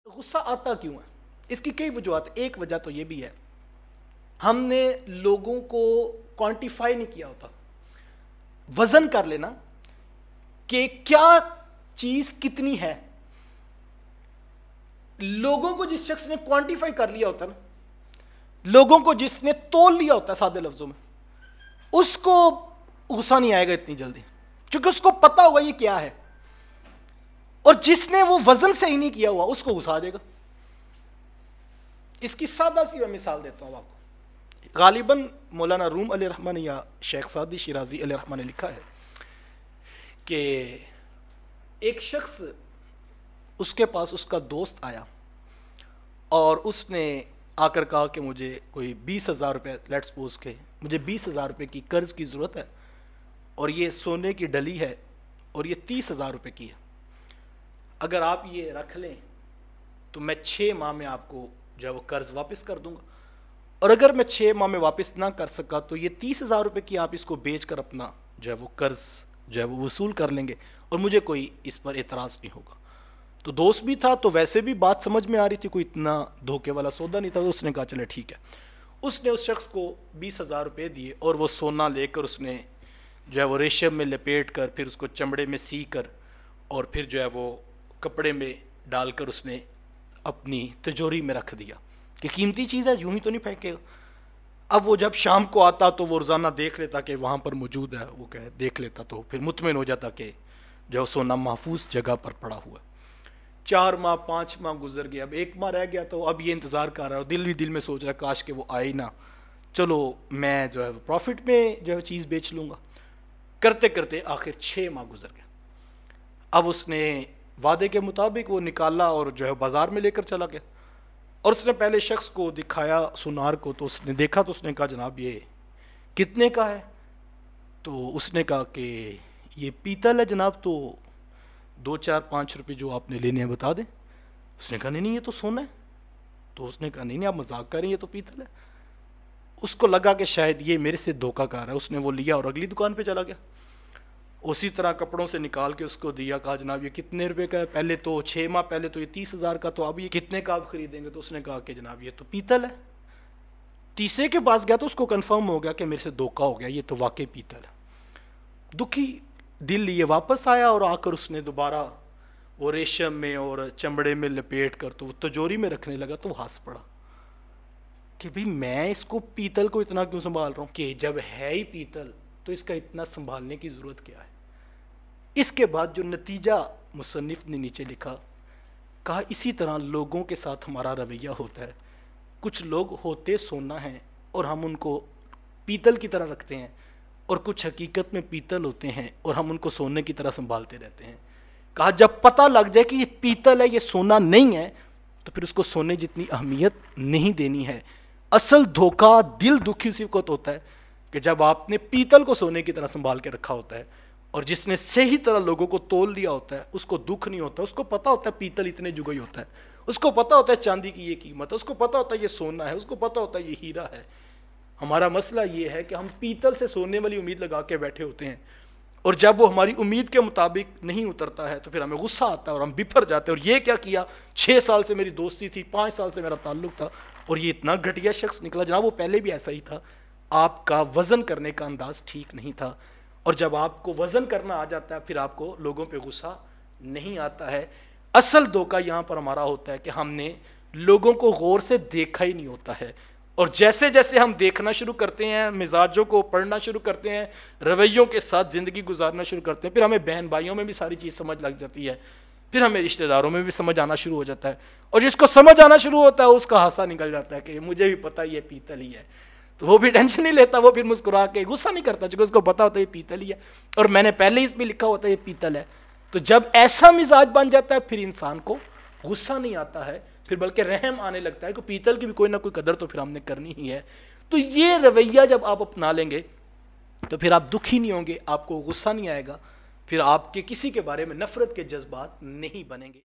غصہ آتا کیوں ہے؟ اس کی کئی وجوہات. ایک وجہ تو یہ بھی ہے ہم نے لوگوں کو کوانٹیفائی نہیں کیا ہوتا. وزن کر لینا کہ کیا چیز کتنی ہے. لوگوں کو جس شخص نے کوانٹیفائی کر لیا ہوتا نا, لوگوں کو جس نے تول لیا ہوتا ہے سادے لفظوں میں, اس کو غصہ نہیں آئے گا اتنی جلدی, کیونکہ اس کو پتا ہوگا یہ کیا ہے. اور جس نے وہ وزن سے ہی نہیں کیا ہوا اس کو غصہ آ جائے گا. اس کی سادہ سی میں مثال دیتا ہوں آپ کو. غالباً مولانا روم علیہ الرحمہ یا شیخ سعدی شیرازی علیہ الرحمہ نے لکھا ہے کہ ایک شخص, اس کے پاس اس کا دوست آیا اور اس نے آ کر کہا کہ مجھے کوئی 20,000 روپے, لیٹس سپوز کہ مجھے 20,000 روپے کی قرض کی ضرورت ہے, اور یہ سونے کی ڈلی ہے اور یہ 30,000 روپے کی ہے. اگر آپ یہ رکھ لیں تو میں 6 ماہ میں آپ کو جو ہے وہ قرض واپس کر دوں گا, اور اگر میں 6 ماہ میں واپس نہ کر سکا تو یہ 30,000 روپے کی آپ اس کو بیچ کر اپنا جو ہے وہ قرض جو ہے وہ وصول کر لیں گے, اور مجھے کوئی اس پر اعتراض نہیں ہوگا. تو دوست بھی تھا تو ویسے بھی بات سمجھ میں آ رہی تھی, کوئی اتنا دھوکے والا سودا نہیں تھا, تو اس نے کہا چلے ٹھیک ہے. اس نے اس شخص کو 20,000 روپے دیے اور وہ سونا لے کر اس نے جو ہے وہ ریشم میں لپیٹ کر, پھر اس کو چمڑے میں سی کر, اور پھر جو ہے وہ کپڑے میں ڈال کر اس نے اپنی تجوری میں رکھ دیا کہ قیمتی چیز ہے یوں ہی تو نہیں پھینکے گا. اب وہ جب شام کو آتا تو وہ روزانہ دیکھ لیتا کہ وہاں پر موجود ہے, وہ کہ دیکھ لیتا تو پھر مطمئن ہو جاتا کہ جو سونا محفوظ جگہ پر پڑا ہوا ہے. 4 ماہ 5 ماہ گزر گیا, اب 1 ماہ رہ گیا, تو اب یہ انتظار کر رہا ہے, اور دل بھی دل میں سوچ رہا ہے کاش کہ وہ آئے نہ, چلو میں جو ہے پروفٹ میں جو ہے چیز بیچ لوں گا. کرتے کرتے آخر 6 ماہ گزر گیا. اب اس نے وعدے کے مطابق وہ نکالا اور جو ہے بازار میں لے کر چلا گیا, اور اس نے پہلے شخص کو دکھایا سونار کو, تو اس نے دیکھا تو اس نے کہا جناب یہ کتنے کا ہے؟ تو اس نے کہا کہ یہ پیتل ہے جناب, تو 2 4 5 روپے جو آپ نے لینے ہیں بتا دیں. اس نے کہا نہیں یہ تو سونا ہے. تو اس نے کہا نہیں آپ مذاق کر رہے ہیں, یہ تو پیتل ہے. اس کو لگا کہ شاید یہ میرے سے دھوکہ کار ہے. اس نے وہ لیا اور اگلی دکان پہ چلا گیا. اسی طرح کپڑوں سے نکال کے اس کو دیا, کہا جناب یہ کتنے روپے کا ہے؟ پہلے تو 6 ماہ پہلے تو یہ 30,000 کا, تو اب یہ کتنے کا آپ خریدیں گے؟ تو اس نے کہا کہ جناب یہ تو پیتل ہے. تیسرے کے پاس گیا تو اس کو کنفرم ہو گیا کہ میرے سے دھوکہ ہو گیا, یہ تو واقعی پیتل ہے. دکھی دل لیے واپس آیا, اور آ کر اس نے دوبارہ وہ ریشم میں اور چمڑے میں لپیٹ کر تو وہ تجوری میں رکھنے لگا. تو وہ ہنس پڑا کہ بھئی میں اس کو پیتل کو اتنا کیوں سنبھال رہا ہوں, کہ جب ہے ہی پیتل تو اس کا اتنا سنبھالنے کی ضرورت کیا ہے. اس کے بعد جو نتیجہ مصنف نے نیچے لکھا, کہا اسی طرح لوگوں کے ساتھ ہمارا رویہ ہوتا ہے. کچھ لوگ ہوتے سونا ہیں اور ہم ان کو پیتل کی طرح رکھتے ہیں, اور کچھ حقیقت میں پیتل ہوتے ہیں اور ہم ان کو سونے کی طرح سنبھالتے رہتے ہیں. کہا جب پتہ لگ جائے کہ یہ پیتل ہے یہ سونا نہیں ہے, تو پھر اس کو سونے جتنی اہمیت نہیں دینی ہے. اصل دھوکہ دل دکھی اسی وقت ہوتا ہے کہ جب آپ نے پیتل کو سونے کی طرح سنبھال کے رکھا ہوتا ہے, اور جس نے صحیح طرح لوگوں کو تول لیا ہوتا ہے اس کو دکھ نہیں ہوتا. اس کو پتا ہوتا ہے پیتل اتنے جگئی ہوتا ہے, اس کو پتا ہوتا ہے چاندی کی یہ قیمت ہے, اس کو پتا ہوتا ہے یہ سونا ہے, اس کو پتا ہوتا ہے یہ ہیرا ہے. ہمارا مسئلہ یہ ہے کہ ہم پیتل سے سونے والی امید لگا کے بیٹھے ہوتے ہیں, اور جب وہ ہماری امید کے مطابق نہیں اترتا ہے تو پھر ہمیں غصہ آتا ہے اور ہم بپھر جاتے ہیں. اور یہ کیا کیا, 6 سال سے میری دوستی تھی, 5 سال سے میرا تعلق تھا, اور یہ اتنا گھٹیا شخص نکلا. جناب وہ پہلے بھی ایسا ہی تھا, آپ کا وزن کرنے کا انداز ٹھیک نہیں تھا. اور جب آپ کو وزن کرنا آ جاتا ہے پھر آپ کو لوگوں پہ غصہ نہیں آتا ہے. اصل دھوکہ یہاں پر ہمارا ہوتا ہے کہ ہم نے لوگوں کو غور سے دیکھا ہی نہیں ہوتا ہے, اور جیسے جیسے ہم دیکھنا شروع کرتے ہیں, مزاجوں کو پڑھنا شروع کرتے ہیں, رویوں کے ساتھ زندگی گزارنا شروع کرتے ہیں, پھر ہمیں بہن بھائیوں میں بھی ساری چیز سمجھ لگ جاتی ہے, پھر ہمیں رشتہ داروں میں بھی سمجھ آنا شروع ہو جاتا ہے. اور جس کو سمجھ آنا شروع ہوتا ہے اس کا ہانسا نکل جاتا ہے کہ مجھے بھی پتہ یہ پیتل ہی ہے. تو وہ بھی ٹینشن نہیں لیتا, وہ پھر مسکرا کے غصہ نہیں کرتا, چونکہ اس کو پتا ہوتا ہے یہ پیتل ہی ہے, اور میں نے پہلے ہی اس پہ لکھا ہوتا ہے یہ پیتل ہے. تو جب ایسا مزاج بن جاتا ہے پھر انسان کو غصہ نہیں آتا ہے, پھر بلکہ رحم آنے لگتا ہے کہ پیتل کی بھی کوئی نہ کوئی قدر تو پھر ہم نے کرنی ہی ہے. تو یہ رویہ جب آپ اپنا لیں گے تو پھر آپ دکھی نہیں ہوں گے, آپ کو غصہ نہیں آئے گا, پھر آپ کے کسی کے بارے میں نفرت کے جذبات نہیں بنیں گے.